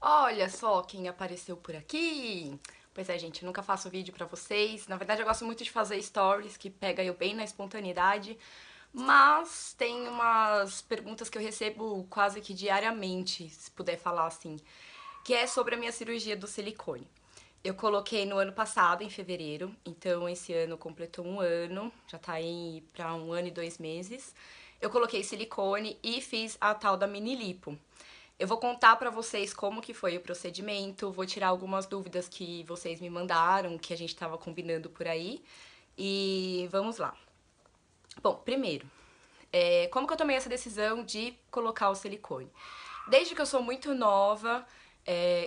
Olha só quem apareceu por aqui! Pois é, gente, eu nunca faço vídeo pra vocês. Na verdade, eu gosto muito de fazer stories, que pega eu bem na espontaneidade. Mas tem umas perguntas que eu recebo quase que diariamente, se puder falar assim, que é sobre a minha cirurgia do silicone. Eu coloquei no ano passado, em fevereiro, então esse ano completou um ano, já tá aí pra um ano e 2 meses. Eu coloquei silicone e fiz a tal da mini lipo. Eu vou contar pra vocês como que foi o procedimento, vou tirar algumas dúvidas que vocês me mandaram, que a gente tava combinando por aí, e vamos lá. Bom, primeiro, como que eu tomei essa decisão de colocar o silicone? Desde que eu sou muito nova,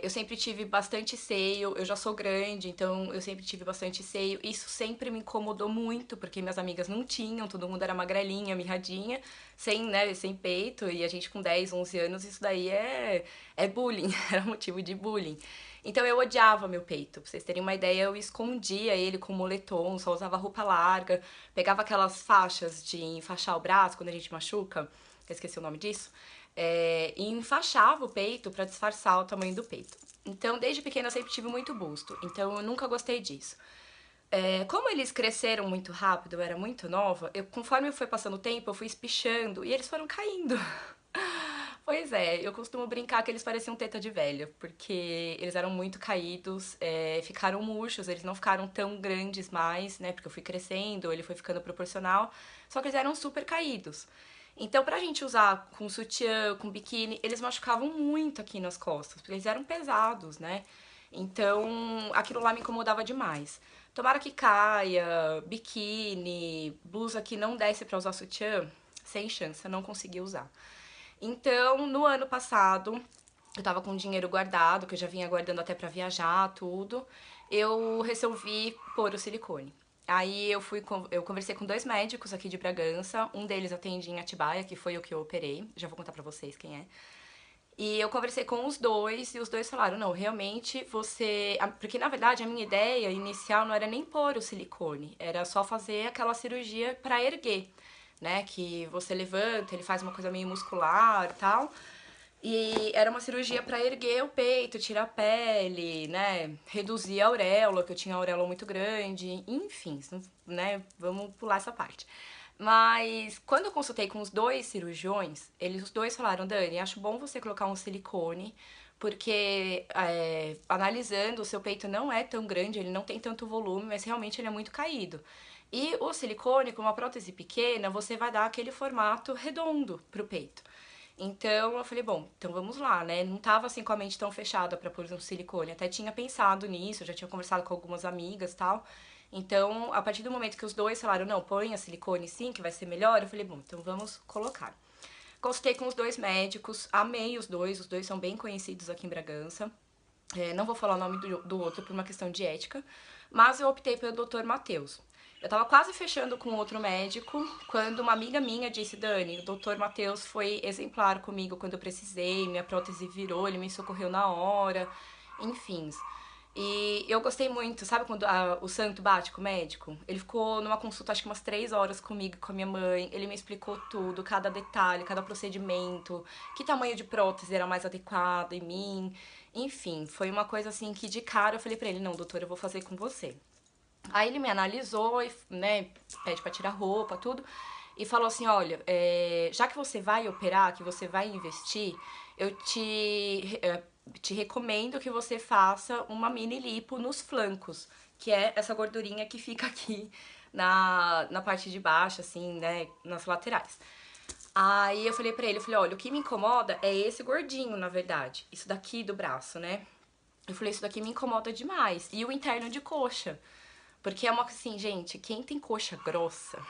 eu sempre tive bastante seio, eu já sou grande, então eu sempre tive bastante seio. Isso sempre me incomodou muito, porque minhas amigas não tinham, todo mundo era magrelinha, mirradinha, sem, né, sem peito, e a gente com 10, 11 anos, isso daí é bullying, era motivo de bullying. Então eu odiava meu peito. Pra vocês terem uma ideia, eu escondia ele com moletom, só usava roupa larga, pegava aquelas faixas de enfaixar o braço quando a gente machuca, eu esqueci o nome disso, e enfaixava o peito pra disfarçar o tamanho do peito. Então, desde pequena eu sempre tive muito busto, então eu nunca gostei disso. Como eles cresceram muito rápido, eu era muito nova, conforme foi passando o tempo, eu fui espichando e eles foram caindo. Pois é, eu costumo brincar que eles pareciam teta de velha, porque eles eram muito caídos, ficaram murchos, eles não ficaram tão grandes mais, né? Porque eu fui crescendo, ele foi ficando proporcional, só que eles eram super caídos. Então, pra gente usar com sutiã, com biquíni, eles machucavam muito aqui nas costas, porque eles eram pesados, né? Então, aquilo lá me incomodava demais. Tomara que caia, biquíni, blusa que não desse pra usar sutiã, sem chance, eu não consegui usar. Então, no ano passado, eu tava com dinheiro guardado, que eu já vinha guardando até pra viajar, tudo. Eu resolvi pôr o silicone. Aí eu conversei com dois médicos aqui de Bragança, um deles atende em Atibaia, que foi o que eu operei, já vou contar pra vocês quem é. E eu conversei com os dois e os dois falaram: não, realmente você. Porque na verdade a minha ideia inicial não era nem pôr o silicone, era só fazer aquela cirurgia pra erguer, né? Que você levanta, ele faz uma coisa meio muscular e tal. E era uma cirurgia pra erguer o peito, tirar a pele, né? Reduzir a auréola, que eu tinha a auréola muito grande, enfim, né? Vamos pular essa parte. Mas quando eu consultei com os dois cirurgiões, eles os dois falaram: Dani, acho bom você colocar um silicone, porque analisando, o seu peito não é tão grande, ele não tem tanto volume, mas realmente ele é muito caído. E o silicone, com uma prótese pequena, você vai dar aquele formato redondo pro peito. Então eu falei, bom, então vamos lá, né? Não tava assim com a mente tão fechada pra pôr um silicone. Até tinha pensado nisso, já tinha conversado com algumas amigas e tal. Então, a partir do momento que os dois falaram, não, põe a silicone sim, que vai ser melhor, eu falei, bom, então vamos colocar. Consultei com os dois médicos, amei os dois são bem conhecidos aqui em Bragança. Não vou falar o nome do outro por uma questão de ética, mas eu optei pelo Dr. Matheus. Eu tava quase fechando com outro médico quando uma amiga minha disse: Dani, o Dr. Matheus foi exemplar comigo quando eu precisei, minha prótese virou, ele me socorreu na hora, enfim. E eu gostei muito, sabe quando o santo bate com o médico? Ele ficou numa consulta, acho que umas 3 horas comigo, com a minha mãe. Ele me explicou tudo, cada detalhe, cada procedimento, que tamanho de prótese era mais adequado em mim. Enfim, foi uma coisa assim que de cara eu falei pra ele: não, doutor, eu vou fazer com você. Aí ele me analisou e, né, pede pra tirar roupa, tudo, e falou assim: olha, já que você vai operar, que você vai investir, eu te recomendo que você faça uma mini lipo nos flancos, que é essa gordurinha que fica aqui na parte de baixo, assim, né, nas laterais. Aí eu falei pra ele, eu falei, olha, o que me incomoda é esse gordinho, na verdade. Isso daqui do braço, né? Eu falei, isso daqui me incomoda demais. E o interno de coxa. Porque é uma assim, gente, quem tem coxa grossa.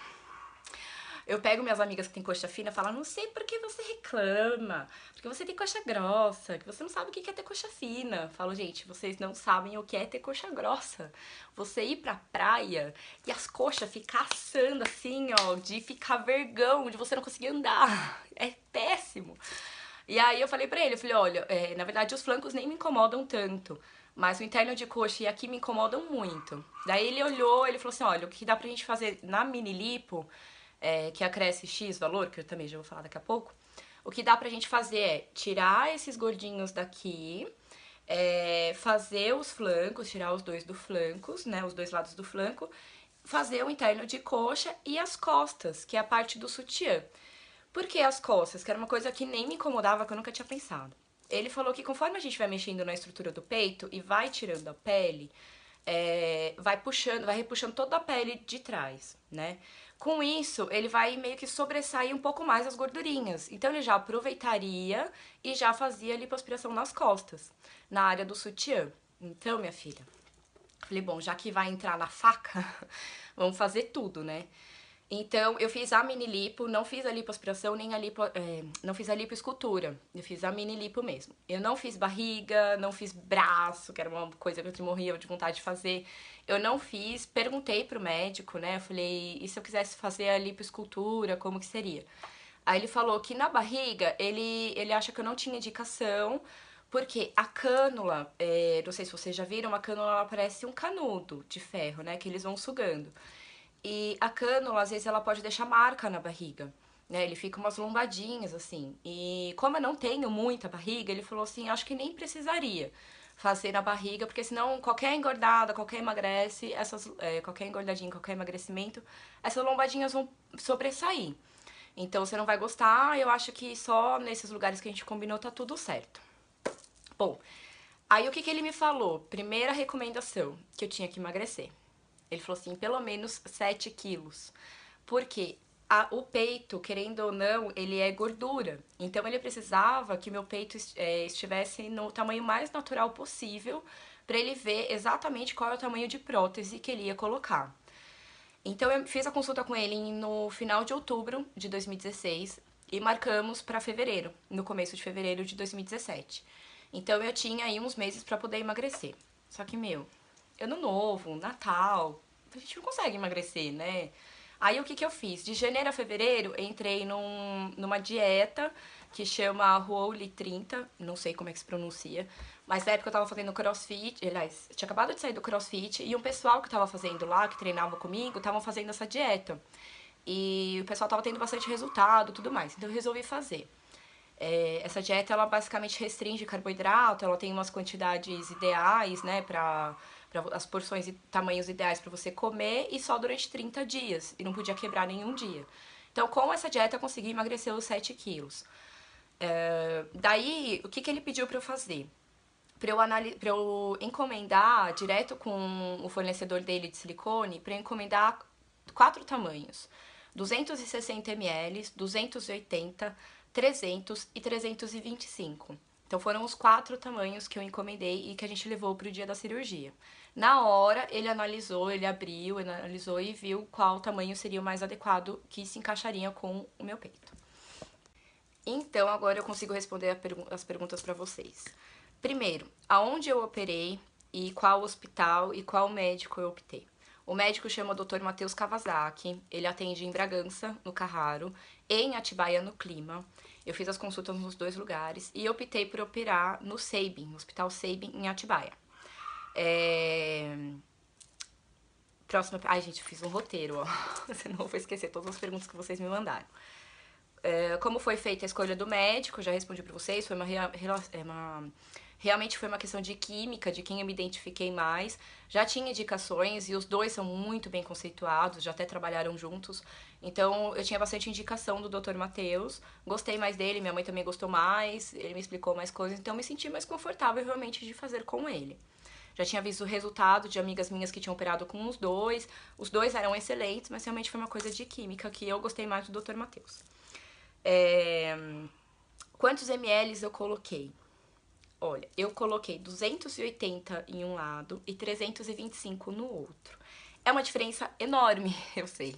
Eu pego minhas amigas que têm coxa fina e falo, não sei por que você reclama. Porque você tem coxa grossa, que você não sabe o que é ter coxa fina. Falo, gente, vocês não sabem o que é ter coxa grossa. Você ir pra praia e as coxas ficar assando assim, ó, de ficar vergão, de você não conseguir andar. É péssimo. E aí eu falei pra ele, eu falei, olha, na verdade os flancos nem me incomodam tanto, mas o interno de coxa e aqui me incomodam muito. Daí ele olhou, ele falou assim, olha, o que dá pra gente fazer na mini lipo, que acresce X valor, que eu também já vou falar daqui a pouco, o que dá pra gente fazer é tirar esses gordinhos daqui, fazer os flancos, tirar os dois do flancos, né, os dois lados do flanco, fazer o interno de coxa e as costas, que é a parte do sutiã. Por que as costas? Que era uma coisa que nem me incomodava, que eu nunca tinha pensado. Ele falou que conforme a gente vai mexendo na estrutura do peito e vai tirando a pele, vai puxando, vai repuxando toda a pele de trás, né? Com isso, ele vai meio que sobressair um pouco mais as gordurinhas. Então, ele já aproveitaria e já fazia lipoaspiração nas costas, na área do sutiã. Então, minha filha, falei, bom, já que vai entrar na faca, vamos fazer tudo, né? Então, eu fiz a mini lipo, não fiz a lipoaspiração, nem a não fiz a lipoescultura. Eu fiz a mini lipo mesmo. Eu não fiz barriga, não fiz braço, que era uma coisa que eu morria de vontade de fazer. Eu não fiz, perguntei pro médico, né? Eu falei, e se eu quisesse fazer a lipoescultura, como que seria? Aí ele falou que na barriga, ele acha que eu não tinha indicação, porque a cânula, não sei se vocês já viram, a cânula ela parece um canudo de ferro, né? Que eles vão sugando. E a cânula, às vezes, ela pode deixar marca na barriga, né? Ele fica umas lombadinhas, assim. E como eu não tenho muita barriga, ele falou assim, acho que nem precisaria fazer na barriga, porque senão qualquer engordada, qualquer emagrece, qualquer engordadinha, qualquer emagrecimento, essas lombadinhas vão sobressair. Então você não vai gostar, eu acho que só nesses lugares que a gente combinou tá tudo certo. Bom, aí o que ele me falou? Primeira recomendação, que eu tinha que emagrecer. Ele falou assim, pelo menos 7 quilos. Porque o peito, querendo ou não, ele é gordura. Então ele precisava que meu peito estivesse no tamanho mais natural possível para ele ver exatamente qual é o tamanho de prótese que ele ia colocar. Então eu fiz a consulta com ele no final de outubro de 2016 e marcamos para fevereiro, no começo de fevereiro de 2017. Então eu tinha aí uns meses para poder emagrecer. Só que, meu, ano novo, Natal, a gente não consegue emagrecer, né? Aí o que eu fiz? De janeiro a fevereiro, entrei numa dieta que chama Whole 30, não sei como é que se pronuncia, mas na época eu tava fazendo crossfit, aliás, eu tinha acabado de sair do crossfit e um pessoal que tava fazendo lá, que treinava comigo, estavam fazendo essa dieta. E o pessoal tava tendo bastante resultado e tudo mais, então eu resolvi fazer. Essa dieta, ela basicamente restringe carboidrato, ela tem umas quantidades ideais, né, para as porções e tamanhos ideais para você comer e só durante 30 dias, e não podia quebrar nenhum dia. Então, com essa dieta, eu consegui emagrecer os 7 quilos. Daí, o que ele pediu para eu fazer? Pra eu encomendar direto com o fornecedor dele de silicone, para eu encomendar 4 tamanhos: 260 ml, 280, 300 e 325. Então foram os 4 tamanhos que eu encomendei e que a gente levou pro dia da cirurgia. Na hora, ele analisou, ele abriu, ele analisou e viu qual tamanho seria o mais adequado que se encaixaria com o meu peito. Então, agora eu consigo responder as perguntas para vocês. Primeiro, aonde eu operei e qual hospital e qual médico eu optei. O médico chama Dr. Matheus Kawasaki, ele atende em Bragança, no Carraro, e em Atibaia, no Clima. Eu fiz as consultas nos dois lugares e optei por operar no Sabin, no Hospital Sabin, em Atibaia. Próxima... Ai, gente, eu fiz um roteiro, ó. Senão eu vou esquecer todas as perguntas que vocês me mandaram. Como foi feita a escolha do médico, já respondi para vocês, foi realmente foi uma questão de química, de quem eu me identifiquei mais. Já tinha indicações e os dois são muito bem conceituados, já até trabalharam juntos. Então eu tinha bastante indicação do Dr. Matheus, gostei mais dele, minha mãe também gostou mais, ele me explicou mais coisas, então eu me senti mais confortável realmente de fazer com ele. Já tinha visto o resultado de amigas minhas que tinham operado com os dois eram excelentes, mas realmente foi uma coisa de química que eu gostei mais do Dr. Matheus. Quantos ml eu coloquei? Olha, eu coloquei 280 em um lado e 325 no outro. É uma diferença enorme, eu sei.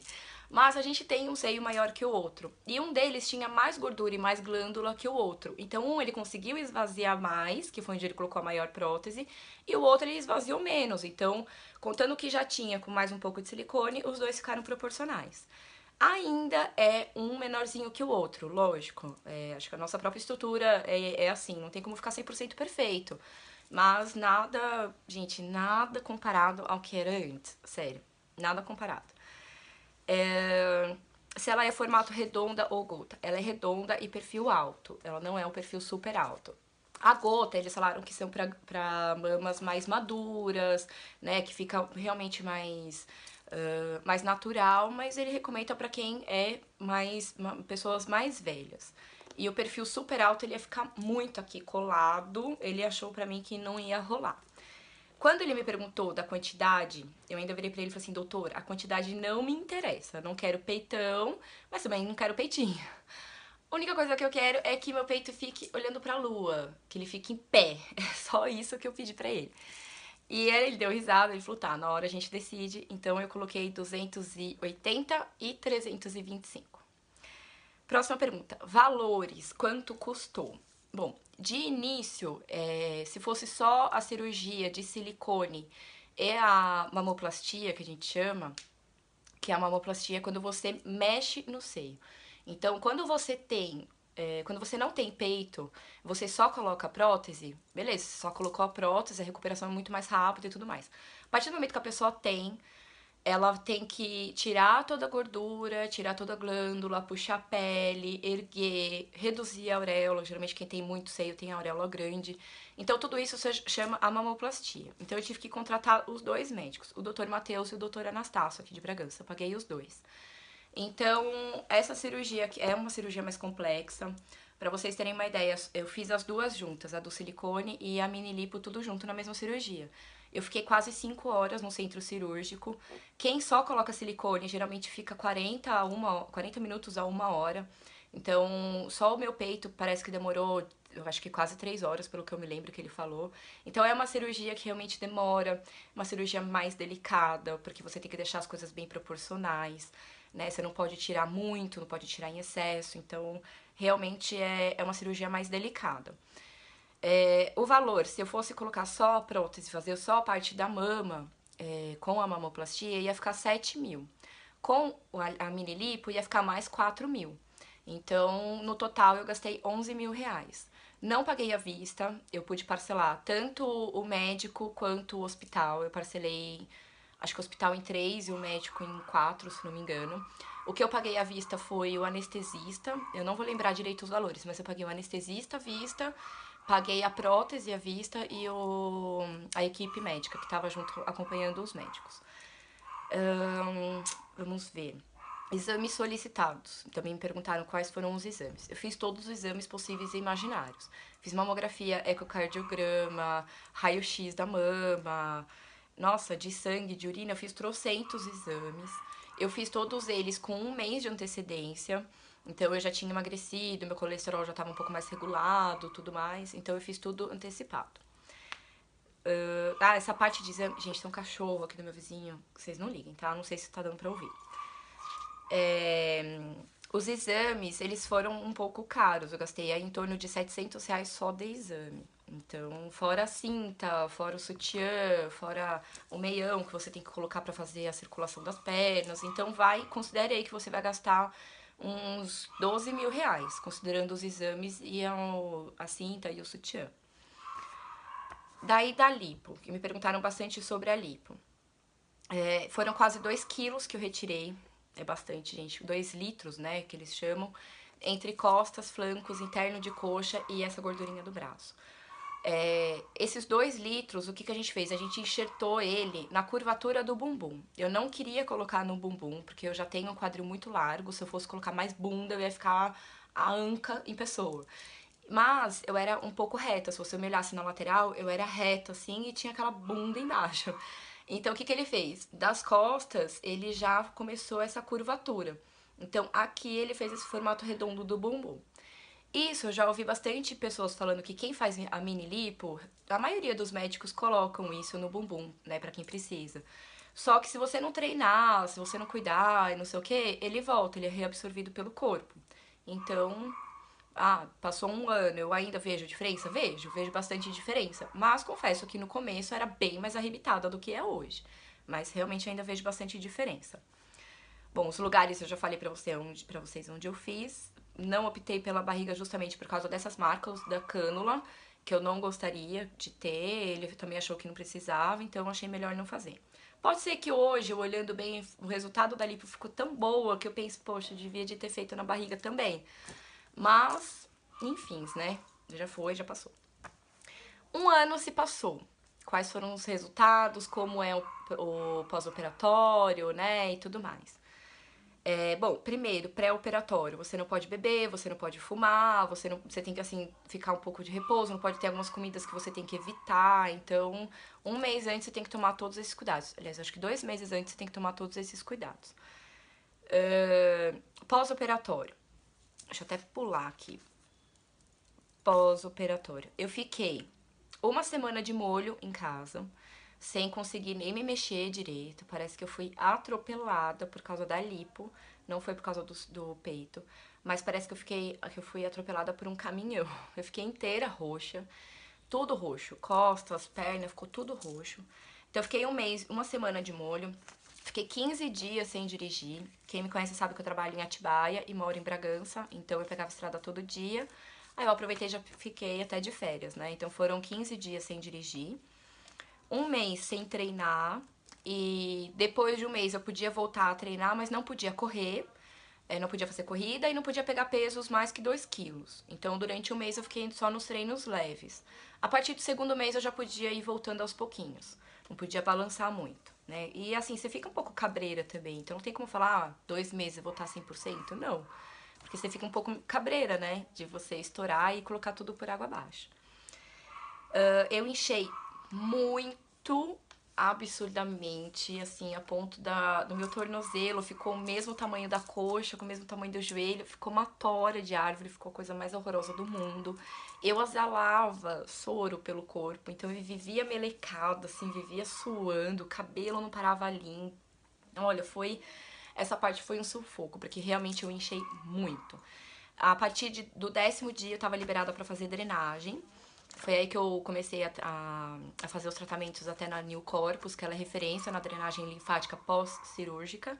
Mas a gente tem um seio maior que o outro. E um deles tinha mais gordura e mais glândula que o outro. Então, um ele conseguiu esvaziar mais, que foi onde ele colocou a maior prótese, e o outro ele esvaziou menos. Então, contando que já tinha com mais um pouco de silicone, os dois ficaram proporcionais. Ainda é um menorzinho que o outro, lógico. Acho que a nossa própria estrutura é assim, não tem como ficar 100% perfeito. Mas nada, gente, nada comparado ao que era antes. Sério, nada comparado. Se ela é formato redonda ou gota, ela é redonda e perfil alto. Ela não é um perfil super alto. A gota, eles falaram que são pra mamas mais maduras, né, que fica realmente mais natural, mas ele recomenda pra quem é pessoas mais velhas. E o perfil super alto, ele ia ficar muito aqui colado, ele achou pra mim que não ia rolar. Quando ele me perguntou da quantidade, eu ainda virei pra ele e falei assim, doutor, a quantidade não me interessa, não quero peitão, mas também não quero peitinho. A única coisa que eu quero é que meu peito fique olhando pra lua, que ele fique em pé. É só isso que eu pedi pra ele. E aí ele deu risada, ele falou, tá, na hora a gente decide. Então eu coloquei 280 e 325. Próxima pergunta. Valores, quanto custou? Bom, de início, se fosse só a cirurgia de silicone e a mamoplastia, que a gente chama, que é a mamoplastia quando você mexe no seio. Então, quando você não tem peito, você só coloca a prótese, beleza, você só colocou a prótese, a recuperação é muito mais rápida e tudo mais. A partir do momento que a pessoa tem, ela tem que tirar toda a gordura, tirar toda a glândula, puxar a pele, erguer, reduzir a auréola. Geralmente quem tem muito seio tem a auréola grande. Então tudo isso se chama a mamoplastia. Então eu tive que contratar os dois médicos, o Dr. Matheus e o Dr. Anastácio aqui de Bragança. Eu paguei os dois. Então, essa cirurgia é uma cirurgia mais complexa. Pra vocês terem uma ideia, eu fiz as duas juntas, a do silicone e a mini lipo, tudo junto na mesma cirurgia. Eu fiquei quase 5 horas no centro cirúrgico. Quem só coloca silicone geralmente fica 40 minutos a 1 hora. Então, só o meu peito parece que demorou, eu acho que quase 3 horas, pelo que eu me lembro que ele falou. Então, é uma cirurgia que realmente demora, uma cirurgia mais delicada, porque você tem que deixar as coisas bem proporcionais, né? Você não pode tirar muito, não pode tirar em excesso. Então, realmente é uma cirurgia mais delicada. O valor, se eu fosse colocar só a prótese, fazer só a parte da mama com a mamoplastia, ia ficar 7 mil. Com a mini lipo, ia ficar mais 4 mil. Então, no total, eu gastei 11 mil reais. Não paguei à vista, eu pude parcelar tanto o médico quanto o hospital. Eu parcelei, acho que o hospital em 3 e o médico em 4, se não me engano. O que eu paguei à vista foi o anestesista. Eu não vou lembrar direito os valores, mas eu paguei o anestesista à vista, paguei a prótese à vista e a equipe médica que estava junto acompanhando os médicos. Vamos ver. Exames solicitados. Também me perguntaram quais foram os exames. Eu fiz todos os exames possíveis e imaginários. Fiz mamografia, ecocardiograma, raio-x da mama, nossa, de sangue, de urina, eu fiz trocentos exames. Eu fiz todos eles com 1 mês de antecedência. Então eu já tinha emagrecido, meu colesterol já estava um pouco mais regulado, tudo mais. Então eu fiz tudo antecipado. Essa parte de exame... Gente, tem um cachorro aqui do meu vizinho, que vocês não liguem, tá? Não sei se tá dando pra ouvir. Os exames, eles foram um pouco caros. Eu gastei aí em torno de 700 reais só de exame. Então, fora a cinta, fora o sutiã, fora o meião que você tem que colocar pra fazer a circulação das pernas. Então, considere aí que você vai gastar uns 12 mil reais, considerando os exames e a cinta e o sutiã. Daí da lipo, que me perguntaram bastante sobre a lipo. Foram quase 2 quilos que eu retirei. É bastante, gente. 2 litros, né, que eles chamam. Entre costas, flancos, interno de coxa e essa gordurinha do braço. Esses 2 litros, o que a gente fez? A gente enxertou ele na curvatura do bumbum. Eu não queria colocar no bumbum, porque eu já tenho um quadril muito largo. Se eu fosse colocar mais bunda, eu ia ficar a anca em pessoa. Mas eu era um pouco reta. Se você me olhasse na lateral, eu era reta, assim, e tinha aquela bunda embaixo. Então, o que ele fez? Das costas, ele já começou essa curvatura. Então, aqui ele fez esse formato redondo do bumbum. Isso, eu já ouvi bastante pessoas falando que quem faz a mini lipo, a maioria dos médicos colocam isso no bumbum, né, pra quem precisa. Só que se você não treinar, se você não cuidar e não sei o que, ele volta, ele é reabsorvido pelo corpo. Então, passou 1 ano, eu ainda vejo diferença? Vejo bastante diferença. Mas confesso que no começo era bem mais arrebitada do que é hoje. Mas realmente ainda vejo bastante diferença. Bom, os lugares eu já falei pra vocês onde eu fiz. Não optei pela barriga justamente por causa dessas marcas da cânula, que eu não gostaria de ter. Ele também achou que não precisava, então eu achei melhor não fazer. Pode ser que hoje, eu olhando bem, o resultado da lipo ficou tão boa que eu penso, poxa, eu devia de ter feito na barriga também. Mas, enfim, né? Já foi, já passou. Um ano se passou. Quais foram os resultados, como é o pós-operatório, né, e tudo mais. Bom, primeiro, pré-operatório, você não pode beber, você não pode fumar, você tem que, assim, ficar um pouco de repouso, não pode ter algumas comidas que você tem que evitar, então, um mês antes você tem que tomar todos esses cuidados. Aliás, acho que 2 meses antes você tem que tomar todos esses cuidados. Pós-operatório, deixa eu até pular aqui. Pós-operatório, eu fiquei uma semana de molho em casa, sem conseguir nem me mexer direito. Parece que eu fui atropelada por causa da lipo, não foi por causa do peito, mas parece que eu fui atropelada por um caminhão. Eu fiquei inteira roxa, tudo roxo, costas, pernas, ficou tudo roxo. Então eu fiquei um mês, uma semana de molho, fiquei 15 dias sem dirigir. Quem me conhece sabe que eu trabalho em Atibaia e moro em Bragança, então eu pegava estrada todo dia. Aí eu aproveitei e já fiquei até de férias, né? Então foram 15 dias sem dirigir, um mês sem treinar, e depois de um mês eu podia voltar a treinar, mas não podia correr, não podia fazer corrida e não podia pegar pesos mais que 2 quilos. Então durante um mês eu fiquei só nos treinos leves. A partir do segundo mês eu já podia ir voltando aos pouquinhos, não podia balançar muito, né? E assim, você fica um pouco cabreira também, então não tem como falar, 2 meses eu vou estar 100%, não. Porque você fica um pouco cabreira, né? De você estourar e colocar tudo por água abaixo. Eu inchei muito, absurdamente, assim, a ponto do meu tornozelo ficou o mesmo tamanho da coxa, com o mesmo tamanho do joelho, ficou uma tora de árvore, ficou a coisa mais horrorosa do mundo. Eu exalava soro pelo corpo, então eu vivia melecada, assim, vivia suando, o cabelo não parava limpo. Olha, essa parte foi um sufoco, porque realmente eu inchei muito. A partir do 10º dia eu tava liberada pra fazer drenagem. Foi aí que eu comecei a fazer os tratamentos até na New Corpus, que ela é referência na drenagem linfática pós-cirúrgica.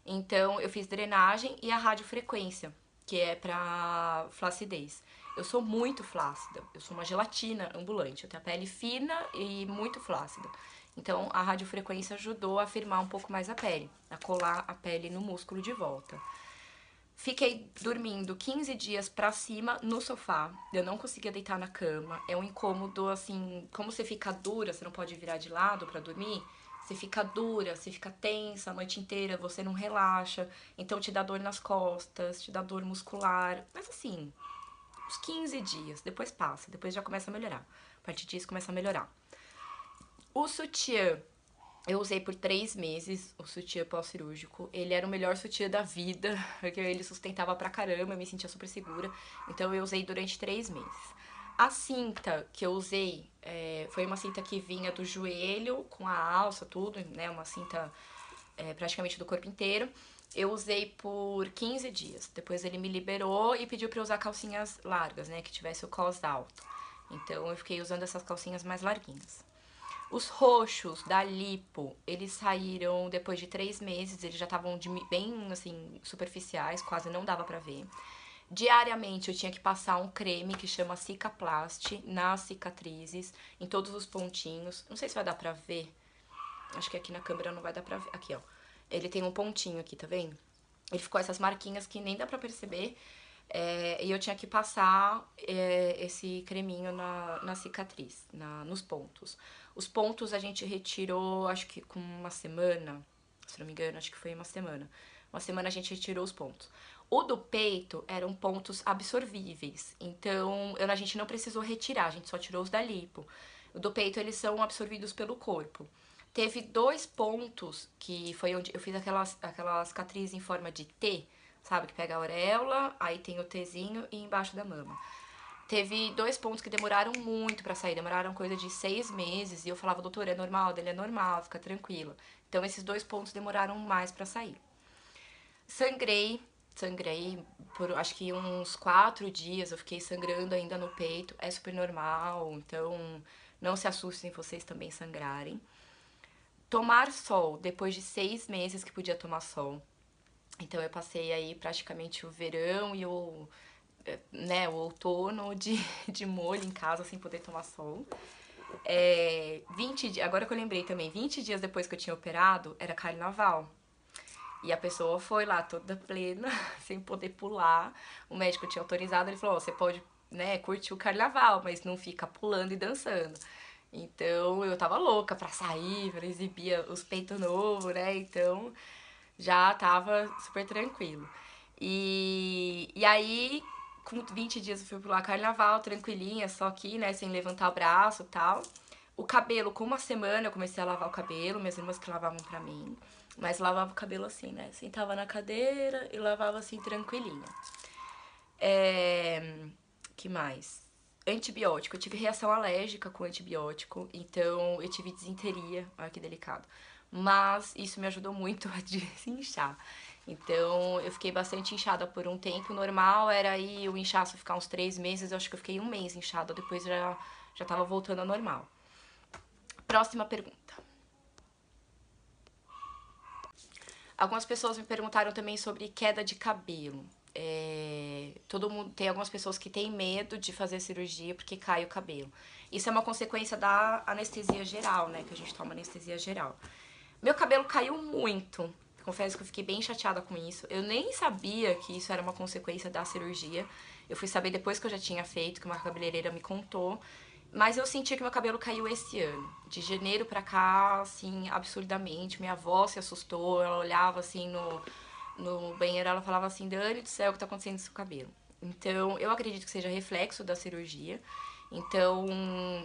Então eu fiz drenagem e a radiofrequência, que é pra flacidez. Eu sou muito flácida, eu sou uma gelatina ambulante, eu tenho a pele fina e muito flácida. Então a radiofrequência ajudou a firmar um pouco mais a pele, a colar a pele no músculo de volta. Fiquei dormindo 15 dias pra cima no sofá. Eu não conseguia deitar na cama. É um incômodo, assim, como você fica dura, você não pode virar de lado pra dormir. Você fica dura, você fica tensa a noite inteira, você não relaxa. Então te dá dor nas costas, te dá dor muscular. Mas assim, uns 15 dias, depois passa, depois já começa a melhorar. A partir disso começa a melhorar. O sutiã, eu usei por 3 meses o sutiã pós-cirúrgico. Ele era o melhor sutiã da vida, porque ele sustentava pra caramba, eu me sentia super segura. Então eu usei durante 3 meses. A cinta que eu usei foi uma cinta que vinha do joelho, com a alça, tudo, né? Uma cinta praticamente do corpo inteiro. Eu usei por 15 dias. Depois ele me liberou e pediu pra eu usar calcinhas largas, né? Que tivesse o cos alto. Então eu fiquei usando essas calcinhas mais larguinhas. Os roxos da lipo, eles saíram depois de 3 meses, eles já estavam bem, assim, superficiais, quase não dava pra ver. Diariamente eu tinha que passar um creme que chama Cicaplast nas cicatrizes, em todos os pontinhos. Não sei se vai dar pra ver, acho que aqui na câmera não vai dar pra ver. Aqui, ó. Ele tem um pontinho aqui, tá vendo? Ele ficou essas marquinhas que nem dá pra perceber. E eu tinha que passar esse creminho na cicatriz, nos pontos. Os pontos a gente retirou, acho que com uma semana, se não me engano, acho que foi uma semana. Uma semana a gente retirou os pontos. O do peito eram pontos absorvíveis, então a gente não precisou retirar, a gente só tirou os da lipo. O do peito eles são absorvidos pelo corpo. Teve 2 pontos que foi onde eu fiz aquela cicatriz em forma de T, sabe? Que pega a auréola, aí tem o Tzinho e embaixo da mama. Teve 2 pontos que demoraram muito pra sair, demoraram coisa de 6 meses. E eu falava, doutor, é normal? Dele é normal, fica tranquila. Então esses 2 pontos demoraram mais pra sair. Sangrei por acho que uns 4 dias, eu fiquei sangrando ainda no peito. É super normal, então não se assustem vocês também sangrarem. Tomar sol, depois de 6 meses que podia tomar sol. Então eu passei aí praticamente o verão e o outono de molho em casa sem poder tomar sol. 20 dias, agora que eu lembrei também, 20 dias depois que eu tinha operado, era carnaval. E a pessoa foi lá toda plena, sem poder pular. O médico tinha autorizado, ele falou, você pode né, curtir o carnaval, mas não fica pulando e dançando. Então eu tava louca pra sair, pra exibir os peitos novos, né? Então já tava super tranquilo. E aí, com 20 dias eu fui pular carnaval, tranquilinha, só aqui, né, sem levantar o braço e tal. O cabelo, com uma semana eu comecei a lavar o cabelo, minhas irmãs que lavavam pra mim. Mas lavava o cabelo assim, né? Sentava na cadeira e lavava assim, tranquilinha. Que mais? Antibiótico. Eu tive reação alérgica com antibiótico, então eu tive desinteria. Olha que delicado. Mas isso me ajudou muito a desinchar. Então eu fiquei bastante inchada por um tempo. Normal era aí o inchaço ficar uns 3 meses. Eu acho que eu fiquei um mês inchada, depois já tava voltando ao normal. Próxima pergunta. Algumas pessoas me perguntaram também sobre queda de cabelo. Todo mundo tem algumas pessoas que têm medo de fazer cirurgia porque cai o cabelo. Isso é uma consequência da anestesia geral, né? Que a gente toma anestesia geral. Meu cabelo caiu muito. Confesso que eu fiquei bem chateada com isso. Eu nem sabia que isso era uma consequência da cirurgia. Eu fui saber depois que eu já tinha feito, que uma cabeleireira me contou. Mas eu senti que meu cabelo caiu esse ano. De janeiro pra cá, assim, absurdamente. Minha avó se assustou, ela olhava assim no banheiro, ela falava assim, Dani do céu, o que tá acontecendo com seu cabelo? Então, eu acredito que seja reflexo da cirurgia. Então,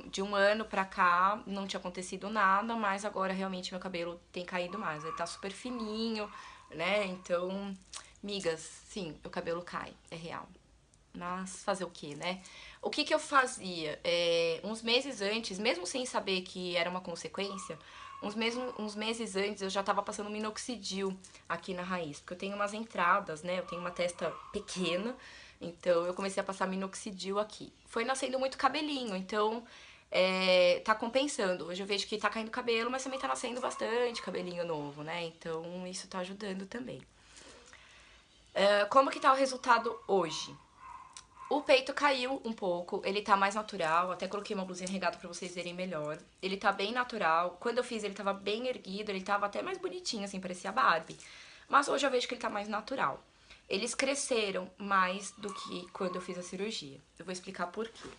de um ano pra cá, não tinha acontecido nada, mas agora realmente meu cabelo tem caído mais. Ele tá super fininho, né? Então, migas, sim, o cabelo cai, é real. Mas fazer o quê, né? O que eu fazia? Uns meses antes, mesmo sem saber que era uma consequência, uns meses antes eu já tava passando minoxidil aqui na raiz. Porque eu tenho umas entradas, né? Eu tenho uma testa pequena, então eu comecei a passar minoxidil aqui. Foi nascendo muito cabelinho, então tá compensando. Hoje eu vejo que tá caindo cabelo, mas também tá nascendo bastante cabelinho novo, né? Então isso tá ajudando também. Como que tá o resultado hoje? O peito caiu um pouco, ele tá mais natural, até coloquei uma blusinha regata pra vocês verem melhor. Ele tá bem natural, quando eu fiz ele tava bem erguido, ele tava até mais bonitinho, assim, parecia Barbie. Mas hoje eu vejo que ele tá mais natural. Eles cresceram mais do que quando eu fiz a cirurgia. Eu vou explicar por quê.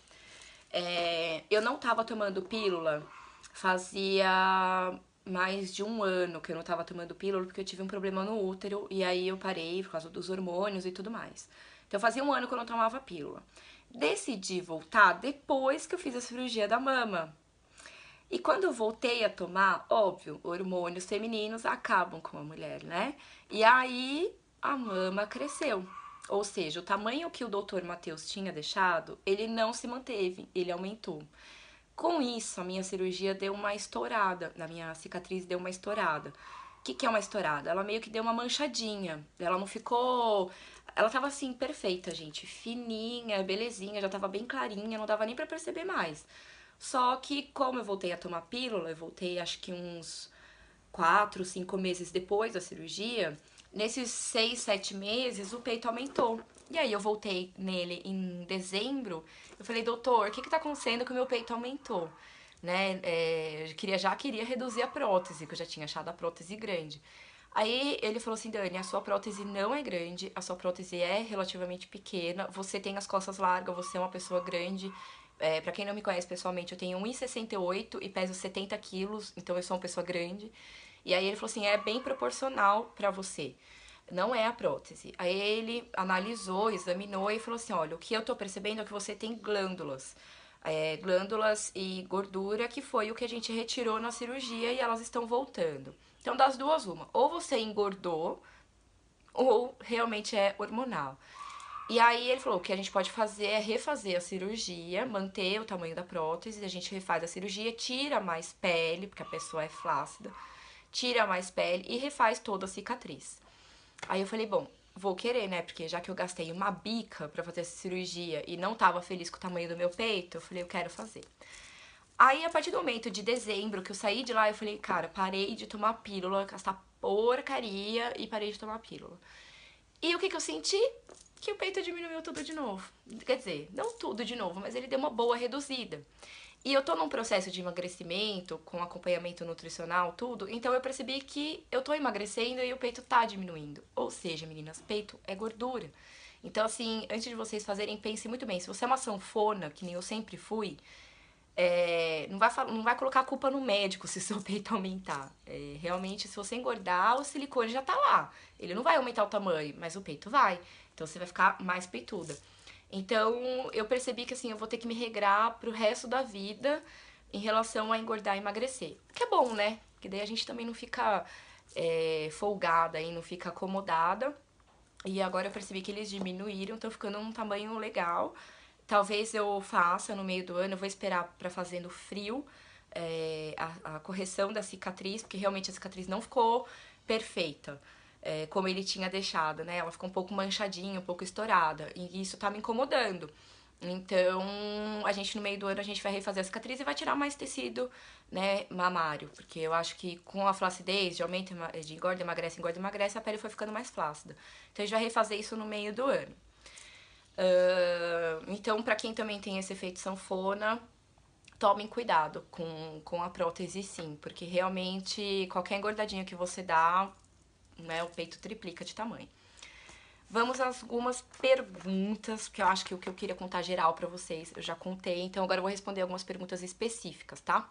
Eu não tava tomando pílula, fazia mais de um ano que eu não tava tomando pílula, porque eu tive um problema no útero, e aí eu parei por causa dos hormônios e tudo mais. Então fazia um ano que eu não tomava pílula. Decidi voltar depois que eu fiz a cirurgia da mama. E quando eu voltei a tomar, óbvio, hormônios femininos acabam com a mulher, né? E aí a mama cresceu. Ou seja, o tamanho que o doutor Matheus tinha deixado, ele não se manteve, ele aumentou. Com isso, a minha cirurgia deu uma estourada, na minha cicatriz deu uma estourada. O que é uma estourada? Ela meio que deu uma manchadinha. Ela não ficou. Ela tava assim, perfeita, gente. Fininha, belezinha, já tava bem clarinha, não dava nem pra perceber mais. Só que, como eu voltei a tomar pílula, eu voltei acho que uns 4, 5 meses depois da cirurgia, nesses 6, 7 meses o peito aumentou. E aí eu voltei nele em dezembro, eu falei, doutor, o que tá acontecendo que o meu peito aumentou? Né? Eu já queria reduzir a prótese, que eu já tinha achado a prótese grande. Aí ele falou assim, Dani, a sua prótese não é grande, a sua prótese é relativamente pequena, você tem as costas largas, você é uma pessoa grande. Pra quem não me conhece pessoalmente, eu tenho 1,68 e peso 70 quilos, então eu sou uma pessoa grande. E aí ele falou assim, é bem proporcional pra você, não é a prótese. Aí ele analisou, examinou e falou assim, olha, o que eu tô percebendo é que você tem glândulas. Glândulas e gordura, que foi o que a gente retirou na cirurgia e elas estão voltando. Então, das duas, uma. Ou você engordou, ou realmente é hormonal. E aí ele falou, o que a gente pode fazer é refazer a cirurgia, manter o tamanho da prótese, a gente refaz a cirurgia, tira mais pele, porque a pessoa é flácida, tira mais pele e refaz toda a cicatriz. Aí eu falei, bom, vou querer, né? Porque já que eu gastei uma bica pra fazer essa cirurgia e não tava feliz com o tamanho do meu peito, eu falei, eu quero fazer. Aí, a partir do momento de dezembro que eu saí de lá, eu falei, cara, parei de tomar pílula, gastar porcaria e parei de tomar pílula. E o que eu senti? Que o peito diminuiu tudo de novo. Quer dizer, não tudo de novo, mas ele deu uma boa reduzida. E eu tô num processo de emagrecimento, com acompanhamento nutricional, tudo, então eu percebi que eu tô emagrecendo e o peito tá diminuindo. Ou seja, meninas, peito é gordura. Então, assim, antes de vocês fazerem, pensem muito bem. Se você é uma sanfona, que nem eu sempre fui, não vai colocar a culpa no médico se seu peito aumentar. Realmente, se você engordar, o silicone já tá lá. Ele não vai aumentar o tamanho, mas o peito vai. Então, você vai ficar mais peituda. Então, eu percebi que, assim, eu vou ter que me regrar pro resto da vida em relação a engordar e emagrecer. O que é bom, né? Porque daí a gente também não fica folgada e não fica acomodada. E agora eu percebi que eles diminuíram, estão ficando um tamanho legal. Talvez eu faça no meio do ano, eu vou esperar pra fazer no frio a correção da cicatriz, porque realmente a cicatriz não ficou perfeita, como ele tinha deixado, né? Ela ficou um pouco manchadinha, um pouco estourada, e isso tá me incomodando. Então, a gente no meio do ano a gente vai refazer a cicatriz e vai tirar mais tecido, né, mamário, porque eu acho que com a flacidez, de aumento de engorda, emagrece, a pele foi ficando mais flácida. Então, a gente vai refazer isso no meio do ano. Então, pra quem também tem esse efeito sanfona, tomem cuidado com a prótese, sim, porque realmente qualquer engordadinha que você dá, né, o peito triplica de tamanho. Vamos a algumas perguntas, que eu acho que o que eu queria contar geral pra vocês eu já contei, então agora eu vou responder algumas perguntas específicas, tá?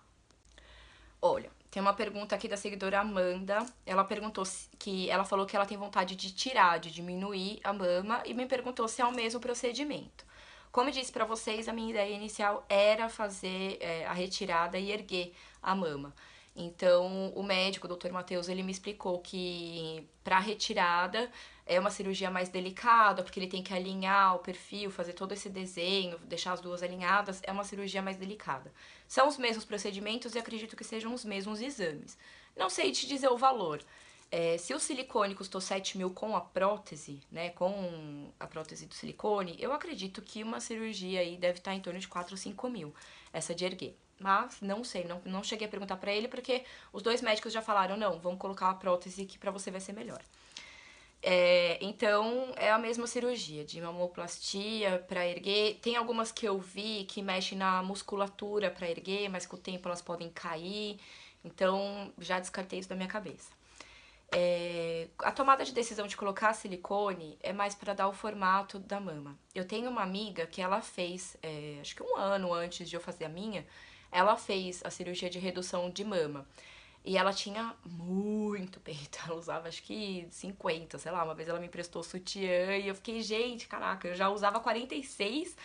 Olha, tem uma pergunta aqui da seguidora Amanda. Ela perguntou que ela falou que ela tem vontade de tirar, de diminuir a mama e me perguntou se é o mesmo procedimento. Como eu disse pra vocês, a minha ideia inicial era fazer a retirada e erguer a mama. Então, o médico, o Dr. Matheus, ele me explicou que para retirada é uma cirurgia mais delicada, porque ele tem que alinhar o perfil, fazer todo esse desenho, deixar as duas alinhadas, é uma cirurgia mais delicada. São os mesmos procedimentos e acredito que sejam os mesmos exames. Não sei te dizer o valor. Se o silicone custou 7 mil com a prótese, né, com a prótese do silicone, eu acredito que uma cirurgia aí deve estar em torno de 4 ou 5 mil, essa de erguer. Mas não sei, não cheguei a perguntar pra ele, porque os dois médicos já falaram, não, vamos colocar a prótese que pra você vai ser melhor. Então, é a mesma cirurgia de mamoplastia para erguer. Tem algumas que eu vi que mexem na musculatura para erguer, mas com o tempo elas podem cair. Então, já descartei isso da minha cabeça. A tomada de decisão de colocar silicone é mais para dar o formato da mama. Eu tenho uma amiga que ela fez, acho que um ano antes de eu fazer a minha, ela fez a cirurgia de redução de mama. E ela tinha muito peito, ela usava acho que 50, sei lá, uma vez ela me emprestou sutiã e eu fiquei, gente, caraca, eu já usava 46,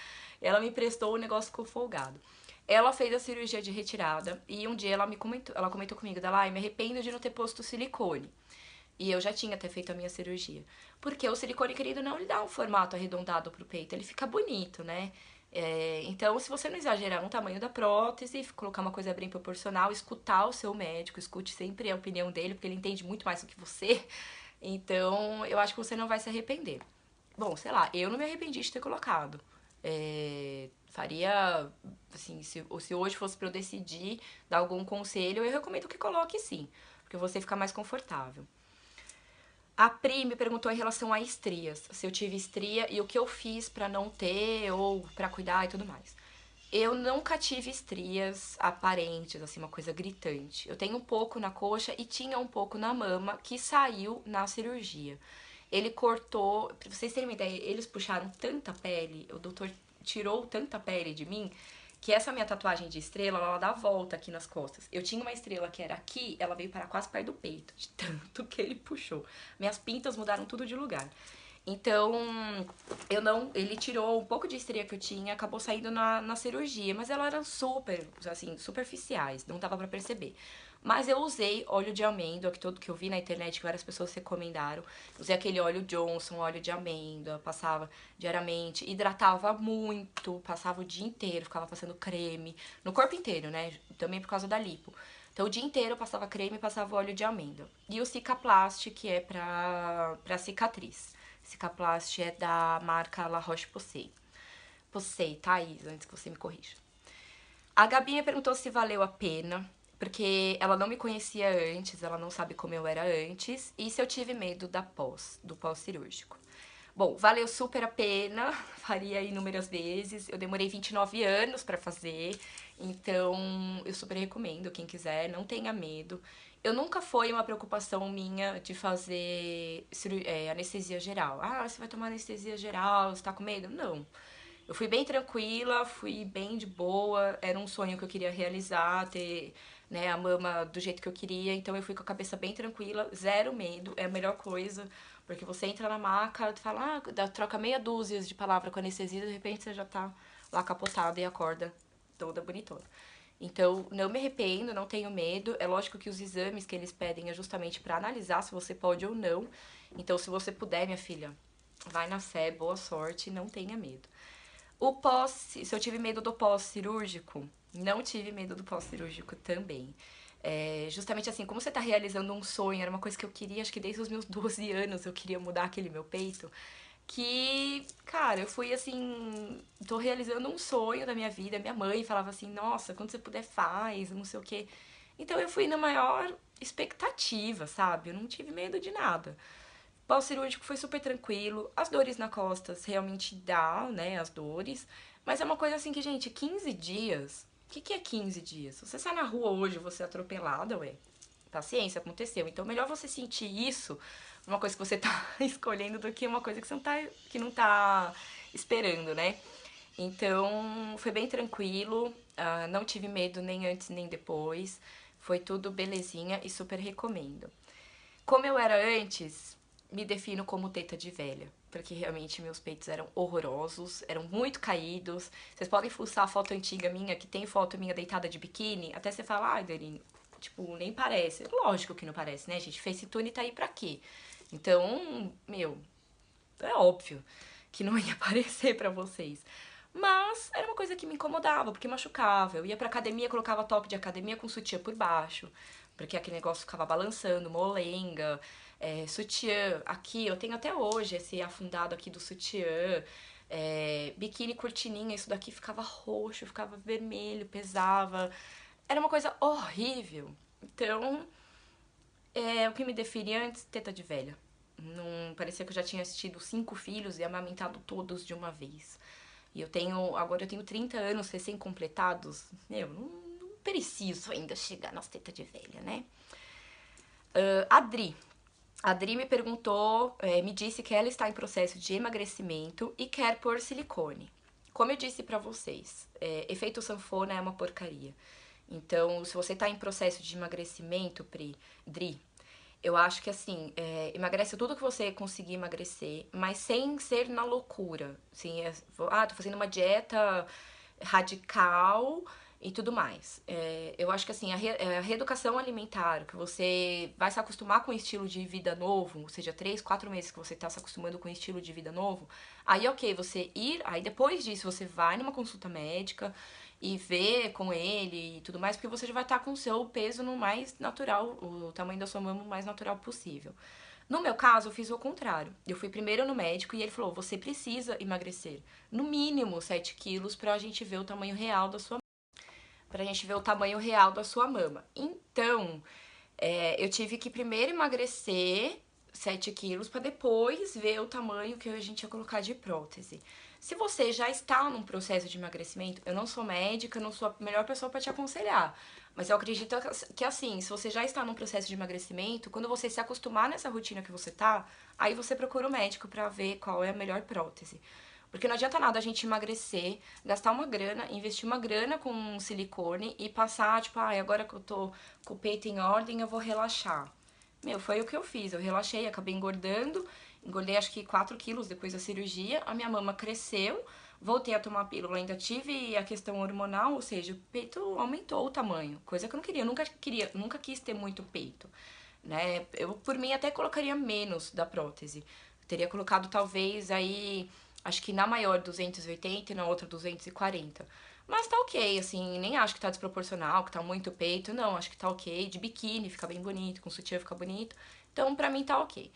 ela me emprestou, o negócio ficou folgado. Ela fez a cirurgia de retirada e um dia ela comentou comigo, dela, ai, me arrependo de não ter posto silicone. E eu já tinha até feito a minha cirurgia. Porque o silicone, querido, não, ele dá um formato arredondado pro peito, ele fica bonito, né? Então, se você não exagerar no tamanho da prótese, colocar uma coisa bem proporcional, escutar o seu médico, escute sempre a opinião dele, porque ele entende muito mais do que você. Então, eu acho que você não vai se arrepender. Bom, sei lá, eu não me arrependi de ter colocado. Faria, assim, se hoje fosse pra eu decidir dar algum conselho, eu recomendo que coloque sim, porque você fica mais confortável. A Pri me perguntou em relação a estrias, se eu tive estria e o que eu fiz pra não ter ou pra cuidar e tudo mais. Eu nunca tive estrias aparentes, assim, uma coisa gritante. Eu tenho um pouco na coxa e tinha um pouco na mama que saiu na cirurgia. Ele cortou, pra vocês terem uma ideia, eles puxaram tanta pele, o doutor tirou tanta pele de mim, que essa minha tatuagem de estrela, ela dá a volta aqui nas costas. Eu tinha uma estrela que era aqui, ela veio parar quase perto do peito, de tanto que ele puxou. Minhas pintas mudaram tudo de lugar. Então, ele tirou um pouco de estria que eu tinha, acabou saindo na cirurgia, mas elas eram super, assim, superficiais, não dava pra perceber. Mas eu usei óleo de amêndoa, que tudo que eu vi na internet, que várias pessoas recomendaram. Usei aquele óleo Johnson, óleo de amêndoa, passava diariamente, hidratava muito, passava o dia inteiro, ficava passando creme, no corpo inteiro, né? Também por causa da lipo. Então, o dia inteiro eu passava creme e passava óleo de amêndoa. E o Cicaplast, que é pra cicatriz. Cicaplast é da marca La Roche-Posay. Posay, Thaís, antes que você me corrija. A Gabi me perguntou se valeu a pena, porque ela não me conhecia antes, ela não sabe como eu era antes, e se eu tive medo do pós-cirúrgico. Bom, valeu super a pena, faria inúmeras vezes. Eu demorei 29 anos pra fazer, Então, eu super recomendo, quem quiser, não tenha medo. Eu nunca foi uma preocupação minha de fazer anestesia geral. Ah, você vai tomar anestesia geral, você tá com medo? Não. Eu fui bem tranquila, fui bem de boa, era um sonho que eu queria realizar, ter, né, a mama do jeito que eu queria, então eu fui com a cabeça bem tranquila, zero medo, é a melhor coisa, porque você entra na maca, tu fala, troca meia dúzia de palavras com anestesia, de repente você já tá lá capotada e acorda toda bonitona. Então, não me arrependo, não tenho medo. É lógico que os exames que eles pedem é justamente para analisar se você pode ou não. Então, se você puder, minha filha, vai na fé, boa sorte, não tenha medo. O pós, se eu tive medo do pós-cirúrgico, não tive medo do pós-cirúrgico também. Justamente assim, como você tá realizando um sonho, era uma coisa que eu queria, acho que desde os meus 12 anos eu queria mudar aquele meu peito. Que, cara, eu fui assim, tô realizando um sonho da minha vida. Minha mãe falava assim, nossa, quando você puder faz, não sei o quê. Então eu fui na maior expectativa, sabe? Eu não tive medo de nada. Pós-cirúrgico foi super tranquilo. As dores na costas realmente dá, né? As dores. Mas é uma coisa assim que, gente, 15 dias. O que é 15 dias? Se você sai na rua hoje, você é atropelada, ué. Paciência, aconteceu. Então, melhor você sentir isso, uma coisa que você tá escolhendo, do que uma coisa que não tá esperando, né? Então, foi bem tranquilo. Não tive medo nem antes nem depois. Foi tudo belezinha e super recomendo. Como eu era antes, me defino como teta de velha. Porque realmente meus peitos eram horrorosos, eram muito caídos. Vocês podem fuçar a foto antiga minha, que tem foto minha deitada de biquíni, até você falar, ai, Darine, tipo, nem parece. Lógico que não parece, né, gente? Facetune tá aí pra quê? Então, meu, é óbvio que não ia aparecer pra vocês. Mas era uma coisa que me incomodava, porque machucava. Eu ia pra academia, colocava top de academia com sutiã por baixo, porque aquele negócio ficava balançando, molenga, sutiã. Aqui, eu tenho até hoje esse afundado aqui do sutiã. Biquíni cortininha, isso daqui ficava roxo, ficava vermelho, pesava. Era uma coisa horrível. Então, o que me definia antes, teta de velha. Não parecia que eu já tinha tido 5 filhos e amamentado todos de uma vez. E agora eu tenho 30 anos recém-completados. Não preciso ainda chegar nas tetas de velha, né? Adri. A Adri me perguntou, me disse que ela está em processo de emagrecimento e quer pôr silicone. Como eu disse pra vocês, efeito sanfona é uma porcaria. Então, se você tá em processo de emagrecimento, Dri, eu acho que assim, emagrece tudo que você conseguir emagrecer, mas sem ser na loucura. Assim, tô fazendo uma dieta radical e tudo mais. Eu acho que assim, a reeducação alimentar, que você vai se acostumar com um estilo de vida novo, ou seja, 3, 4 meses que você tá se acostumando com um estilo de vida novo, aí ok, aí depois disso você vai numa consulta médica e ver com ele e tudo mais, porque você já vai estar com o seu peso no mais natural, o tamanho da sua mama o mais natural possível. No meu caso, eu fiz o contrário. Eu fui primeiro no médico e ele falou: você precisa emagrecer no mínimo 7 quilos pra gente ver o tamanho real da sua mama. Então, eu tive que primeiro emagrecer 7 quilos para depois ver o tamanho que a gente ia colocar de prótese. Se você já está num processo de emagrecimento, eu não sou médica, não sou a melhor pessoa para te aconselhar, mas eu acredito que assim, se você já está num processo de emagrecimento, quando você se acostumar nessa rotina que você tá, aí você procura o médico para ver qual é a melhor prótese. Porque não adianta nada a gente emagrecer, gastar uma grana, investir uma grana com um silicone e passar, tipo, agora que eu tô com o peito em ordem, eu vou relaxar. Meu, foi o que eu fiz. Eu relaxei, acabei engordando. Engordei acho que 4 quilos depois da cirurgia. A minha mama cresceu. Voltei a tomar pílula. Ainda tive a questão hormonal, ou seja, o peito aumentou o tamanho. Coisa que eu não queria. Nunca quis ter muito peito. Né? Eu, por mim, até colocaria menos da prótese. Teria colocado talvez aí, acho que na maior 280 e na outra 240. Mas tá ok, assim, nem acho que tá desproporcional, que tá muito peito, não, acho que tá ok. De biquíni fica bem bonito, com sutiã fica bonito. Então, pra mim tá ok.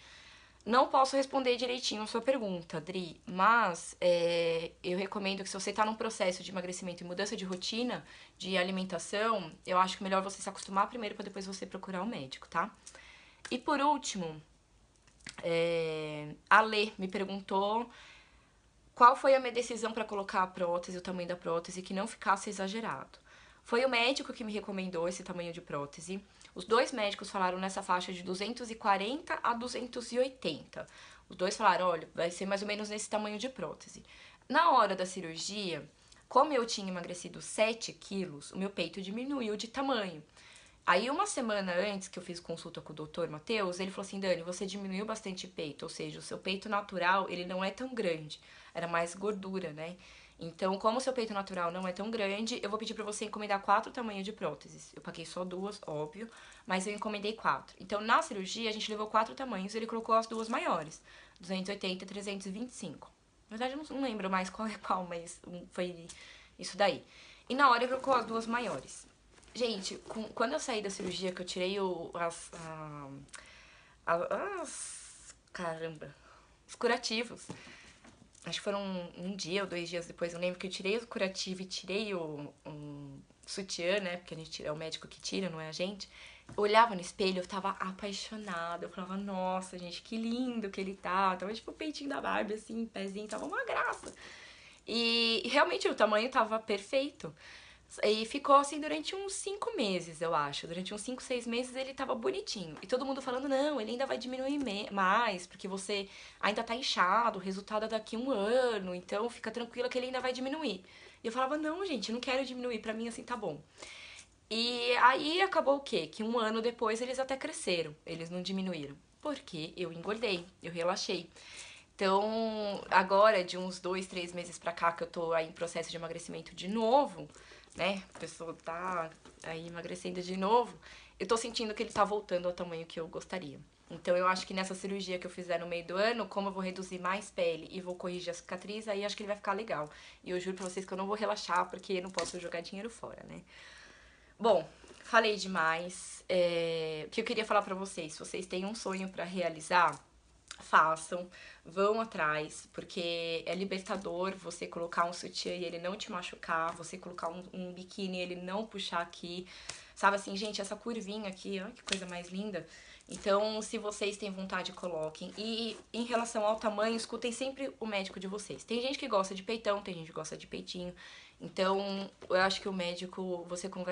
Não posso responder direitinho a sua pergunta, Dri, mas eu recomendo que se você tá num processo de emagrecimento e mudança de rotina, de alimentação, eu acho que melhor você se acostumar primeiro pra depois você procurar o médico, tá? E por último, a Lê me perguntou qual foi a minha decisão para colocar a prótese, o tamanho da prótese, que não ficasse exagerado. Foi o médico que me recomendou esse tamanho de prótese. Os dois médicos falaram nessa faixa de 240 a 280. Os dois falaram, olha, vai ser mais ou menos nesse tamanho de prótese. Na hora da cirurgia, como eu tinha emagrecido 7 quilos, o meu peito diminuiu de tamanho. Aí, uma semana antes que eu fiz consulta com o doutor Matheus, ele falou assim, Dani, você diminuiu bastante peito, ou seja, o seu peito natural, ele não é tão grande, era mais gordura, né? Então, como o seu peito natural não é tão grande, eu vou pedir pra você encomendar 4 tamanhos de próteses. Eu paguei só 2, óbvio, mas eu encomendei 4. Então, na cirurgia, a gente levou 4 tamanhos e ele colocou as duas maiores, 280 e 325. Na verdade, eu não lembro mais qual é qual, mas foi isso daí. E na hora ele colocou as duas maiores. Gente, quando eu saí da cirurgia, que eu tirei caramba, os curativos. Acho que foram um dia ou 2 dias depois, eu lembro que eu tirei o curativo e tirei o sutiã, né? Porque a gente é o médico que tira, não é a gente. Eu olhava no espelho, eu tava apaixonada. Eu falava, nossa, gente, que lindo que ele tá. Tava tipo o peitinho da Barbie, assim, pezinho, tava uma graça. E realmente o tamanho tava perfeito. E ficou assim durante uns 5 meses, eu acho. Durante uns 5, 6 meses ele tava bonitinho. E todo mundo falando, não, ele ainda vai diminuir mais, porque você ainda tá inchado, o resultado é daqui 1 ano, então fica tranquila que ele ainda vai diminuir. E eu falava, não, gente, eu não quero diminuir, pra mim assim tá bom. E aí acabou o quê? Que 1 ano depois eles até cresceram, eles não diminuíram. Porque eu engordei, eu relaxei. Então, agora, de uns 2, 3 meses pra cá, que eu tô aí em processo de emagrecimento de novo, né? A pessoa tá aí emagrecendo de novo, eu tô sentindo que ele tá voltando ao tamanho que eu gostaria. Então, eu acho que nessa cirurgia que eu fizer no meio do ano, como eu vou reduzir mais pele e vou corrigir a cicatriz, aí acho que ele vai ficar legal. E eu juro pra vocês que eu não vou relaxar, porque eu não posso jogar dinheiro fora, né? Bom, falei demais. O que eu queria falar pra vocês, se vocês têm um sonho pra realizar, façam, vão atrás, porque é libertador você colocar um sutiã e ele não te machucar, você colocar um biquíni e ele não puxar aqui, sabe assim, gente, essa curvinha aqui, ó, que coisa mais linda. Então, se vocês têm vontade, coloquem. E em relação ao tamanho, escutem sempre o médico de vocês. Tem gente que gosta de peitão, tem gente que gosta de peitinho. Então, eu acho que o médico,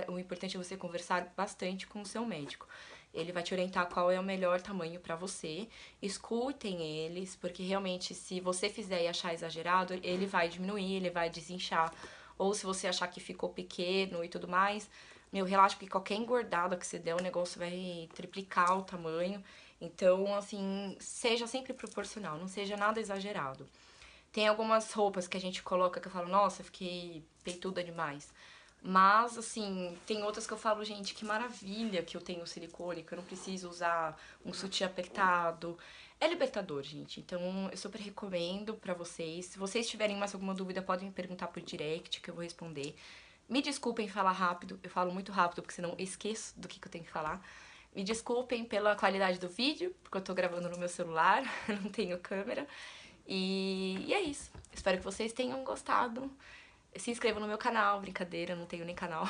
o importante é você conversar bastante com o seu médico. Ele vai te orientar qual é o melhor tamanho pra você. Escutem eles, porque realmente se você fizer e achar exagerado, ele vai diminuir, ele vai desinchar. Ou se você achar que ficou pequeno e tudo mais, meu, relaxa, porque qualquer engordada que você der, o negócio vai triplicar o tamanho. Então, assim, seja sempre proporcional, não seja nada exagerado. Tem algumas roupas que a gente coloca que eu falo, nossa, fiquei peituda demais. Mas, assim, tem outras que eu falo, gente, que maravilha que eu tenho silicone, que eu não preciso usar um sutiã apertado. É libertador, gente. Então, eu super recomendo pra vocês. Se vocês tiverem mais alguma dúvida, podem me perguntar por direct, que eu vou responder. Me desculpem falar rápido, eu falo muito rápido, porque senão eu esqueço do que eu tenho que falar. Me desculpem pela qualidade do vídeo, porque eu tô gravando no meu celular, não tenho câmera. E é isso. Espero que vocês tenham gostado. Se inscrevam no meu canal, brincadeira, não tenho nem canal.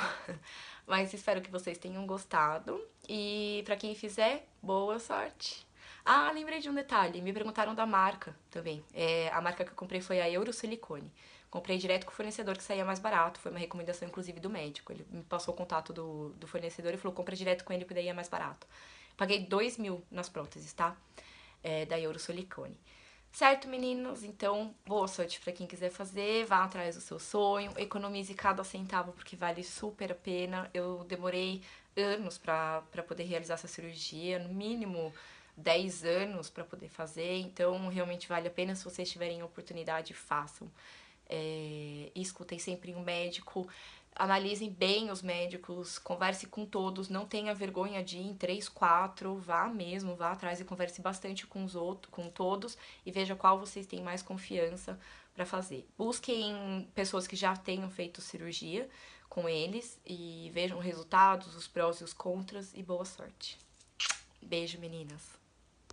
Mas espero que vocês tenham gostado. E pra quem fizer, boa sorte. Ah, lembrei de um detalhe. Me perguntaram da marca também. A marca que eu comprei foi a Eurosilicone. Comprei direto com o fornecedor que saía mais barato. Foi uma recomendação, inclusive, do médico. Ele me passou o contato do fornecedor e falou, compra direto com ele, porque daí é mais barato. Paguei 2.000 nas próteses, tá? Da Eurosilicone. Certo, meninos? Então, boa sorte pra quem quiser fazer, vá atrás do seu sonho, economize cada centavo porque vale super a pena. Eu demorei anos pra poder realizar essa cirurgia, no mínimo 10 anos pra poder fazer, então realmente vale a pena. Se vocês tiverem oportunidade, façam. E escutem sempre um médico, analisem bem os médicos, converse com todos, não tenha vergonha de ir em 3, 4, vá mesmo, vá atrás e converse bastante com os outros, com todos e veja qual vocês têm mais confiança para fazer. Busquem pessoas que já tenham feito cirurgia com eles e vejam os resultados, os prós e os contras e boa sorte. Beijo, meninas!